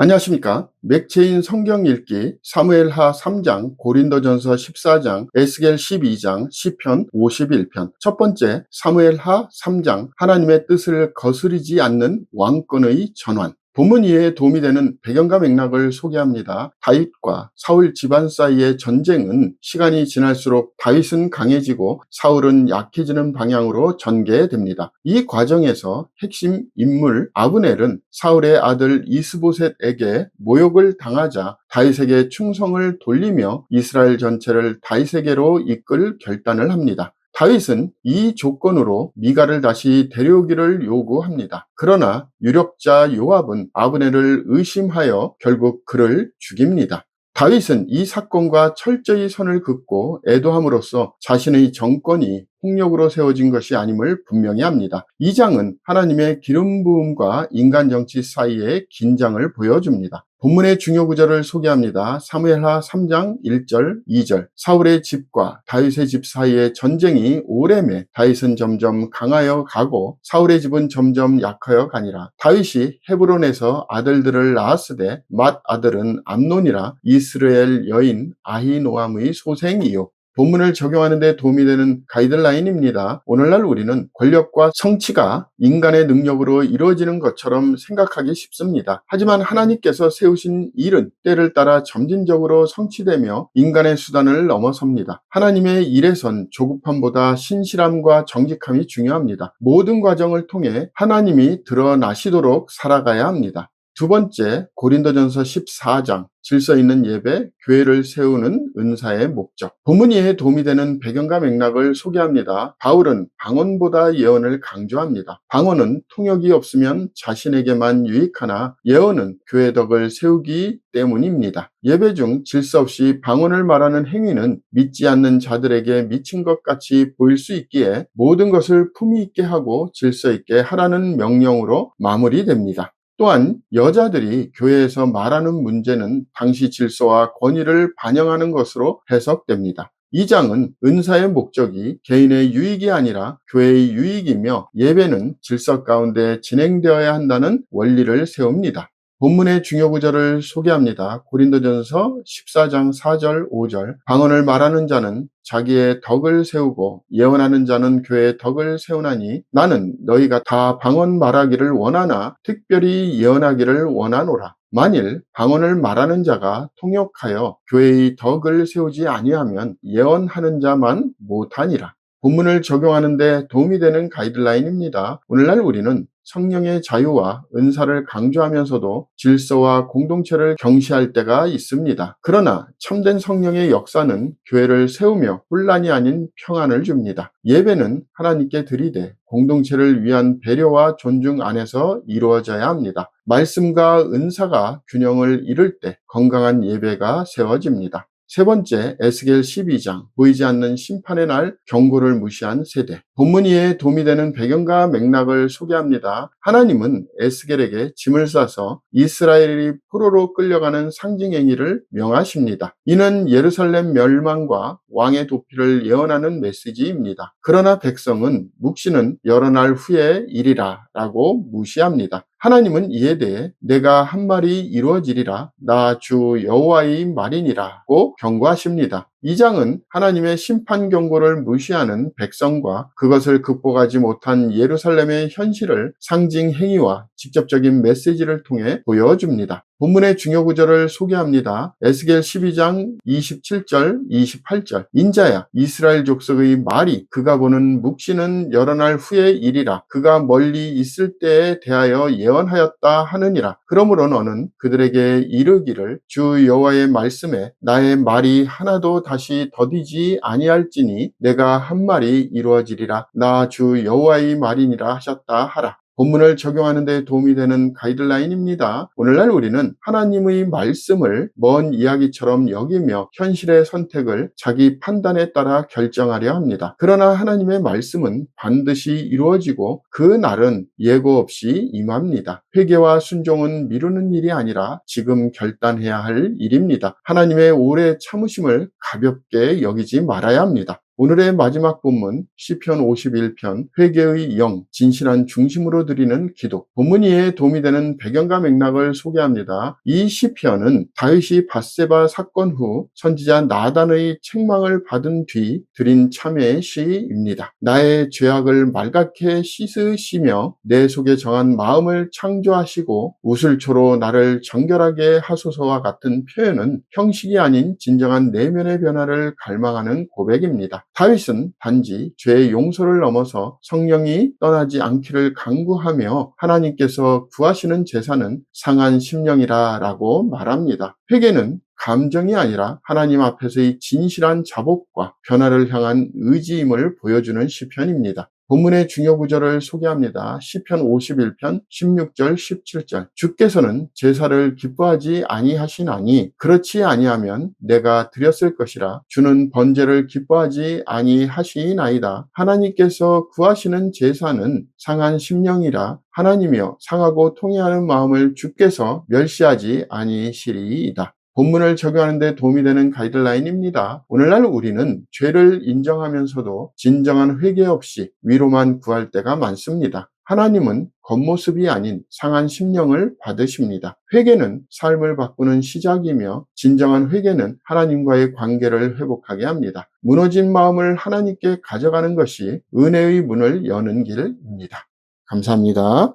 안녕하십니까. 맥체인 성경 읽기 사무엘하 3장, 고린도전서 14장, 에스겔 12장, 시편 51편. 첫 번째, 사무엘하 3장, 하나님의 뜻을 거스르지 않는 왕권의 전환. 본문 이해에 도움이 되는 배경과 맥락을 소개합니다. 다윗과 사울 집안 사이의 전쟁은 시간이 지날수록 다윗은 강해지고 사울은 약해지는 방향으로 전개됩니다. 이 과정에서 핵심 인물 아브넬은 사울의 아들 이스보셋에게 모욕을 당하자 다윗에게 충성을 돌리며 이스라엘 전체를 다윗에게로 이끌 결단을 합니다. 다윗은 이 조건으로 미가를 다시 데려오기를 요구합니다. 그러나 유력자 요압은 아브넬을 의심하여 결국 그를 죽입니다. 다윗은 이 사건과 철저히 선을 긋고 애도함으로써 자신의 정권이 폭력으로 세워진 것이 아님을 분명히 합니다. 이 장은 하나님의 기름 부음과 인간 정치 사이의 긴장을 보여줍니다. 본문의 중요 구절을 소개합니다. 사무엘하 3장 1절 2절. 사울의 집과 다윗의 집 사이의 전쟁이 오래매 다윗은 점점 강하여 가고 사울의 집은 점점 약하여 가니라. 다윗이 헤브론에서 아들들을 낳았으되 맏 아들은 암논이라 이스라엘 여인 아히노암의 소생이요. 본문을 적용하는 데 도움이 되는 가이드라인입니다. 오늘날 우리는 권력과 성취가 인간의 능력으로 이루어지는 것처럼 생각하기 쉽습니다. 하지만 하나님께서 세우신 일은 때를 따라 점진적으로 성취되며 인간의 수단을 넘어섭니다. 하나님의 일에선 조급함보다 신실함과 정직함이 중요합니다. 모든 과정을 통해 하나님이 드러나시도록 살아가야 합니다. 두 번째, 고린도전서 14장, 질서 있는 예배, 교회를 세우는 은사의 목적. 본문 이해에 도움이 되는 배경과 맥락을 소개합니다. 바울은 방언보다 예언을 강조합니다. 방언은 통역이 없으면 자신에게만 유익하나 예언은 교회 덕을 세우기 때문입니다. 예배 중 질서 없이 방언을 말하는 행위는 믿지 않는 자들에게 미친 것 같이 보일 수 있기에 모든 것을 품위 있게 하고 질서 있게 하라는 명령으로 마무리됩니다. 또한 여자들이 교회에서 말하는 문제는 당시 질서와 권위를 반영하는 것으로 해석됩니다. 이 장은 은사의 목적이 개인의 유익이 아니라 교회의 유익이며 예배는 질서 가운데 진행되어야 한다는 원리를 세웁니다. 본문의 중요 구절을 소개합니다. 고린도전서 14장 4절 5절. 방언을 말하는 자는 자기의 덕을 세우고 예언하는 자는 교회의 덕을 세우나니 나는 너희가 다 방언 말하기를 원하나 특별히 예언하기를 원하노라. 만일 방언을 말하는 자가 통역하여 교회의 덕을 세우지 아니하면 예언하는 자만 못하니라. 본문을 적용하는 데 도움이 되는 가이드라인입니다. 오늘날 우리는 성령의 자유와 은사를 강조하면서도 질서와 공동체를 경시할 때가 있습니다. 그러나 참된 성령의 역사는 교회를 세우며 혼란이 아닌 평안을 줍니다. 예배는 하나님께 드리되 공동체를 위한 배려와 존중 안에서 이루어져야 합니다. 말씀과 은사가 균형을 이룰 때 건강한 예배가 세워집니다. 세 번째, 에스겔 12장, 보이지 않는 심판의 날 경고를 무시한 세대. 본문 이해에 도움이 되는 배경과 맥락을 소개합니다. 하나님은 에스겔에게 짐을 싸서 이스라엘이 포로로 끌려가는 상징 행위를 명하십니다. 이는 예루살렘 멸망과 왕의 도피를 예언하는 메시지입니다. 그러나 백성은 묵시는 여러 날 후의 일이라 라고 무시합니다. 하나님은 이에 대해 내가 한 말이 이루어지리라 나 주 여호와의 말이니라고 경고하십니다. 이 장은 하나님의 심판 경고를 무시하는 백성과 그것을 극복하지 못한 예루살렘의 현실을 상징 행위와 직접적인 메시지를 통해 보여줍니다. 본문의 중요 구절을 소개합니다. 에스겔 12장 27절 28절. 인자야 이스라엘 족속의 말이 그가 보는 묵시는 여러 날 후의 일이라 그가 멀리 있을 때에 대하여 예언하였다 하느니라. 그러므로 너는 그들에게 이르기를 주 여호와의 말씀에 나의 말이 하나도 다시 더디지 아니할지니 내가 한 말이 이루어지리라 나 주 여호와의 말이니라 하셨다 하라. 본문을 적용하는 데 도움이 되는 가이드라인입니다. 오늘날 우리는 하나님의 말씀을 먼 이야기처럼 여기며 현실의 선택을 자기 판단에 따라 결정하려 합니다. 그러나 하나님의 말씀은 반드시 이루어지고 그 날은 예고 없이 임합니다. 회개와 순종은 미루는 일이 아니라 지금 결단해야 할 일입니다. 하나님의 오래 참으심을 가볍게 여기지 말아야 합니다. 오늘의 마지막 본문 시편 51편 회개의 영 진실한 중심으로 드리는 기도. 본문 이해에 도움이 되는 배경과 맥락을 소개합니다. 이 시편은 다윗이 밧세바 사건 후 선지자 나단의 책망을 받은 뒤 드린 참회의 시입니다. 나의 죄악을 말갛게 씻으시며 내 속에 정한 마음을 창조하시고 우슬초로 나를 정결하게 하소서와 같은 표현은 형식이 아닌 진정한 내면의 변화를 갈망하는 고백입니다. 다윗은 단지 죄의 용서를 넘어서 성령이 떠나지 않기를 간구하며 하나님께서 구하시는 제사는 상한 심령이라 라고 말합니다. 회개는 감정이 아니라 하나님 앞에서의 진실한 자복과 변화를 향한 의지임을 보여주는 시편입니다. 본문의 중요 구절을 소개합니다. 시편 51편 16절 17절 주께서는 제사를 기뻐하지 아니하시나니 그렇지 아니하면 내가 드렸을 것이라 주는 번제를 기뻐하지 아니하시나이다. 하나님께서 구하시는 제사는 상한 심령이라 하나님이여 상하고 통회하는 마음을 주께서 멸시하지 아니시리이다. 본문을 적용하는 데 도움이 되는 가이드라인입니다. 오늘날 우리는 죄를 인정하면서도 진정한 회개 없이 위로만 구할 때가 많습니다. 하나님은 겉모습이 아닌 상한 심령을 받으십니다. 회개는 삶을 바꾸는 시작이며 진정한 회개는 하나님과의 관계를 회복하게 합니다. 무너진 마음을 하나님께 가져가는 것이 은혜의 문을 여는 길입니다. 감사합니다.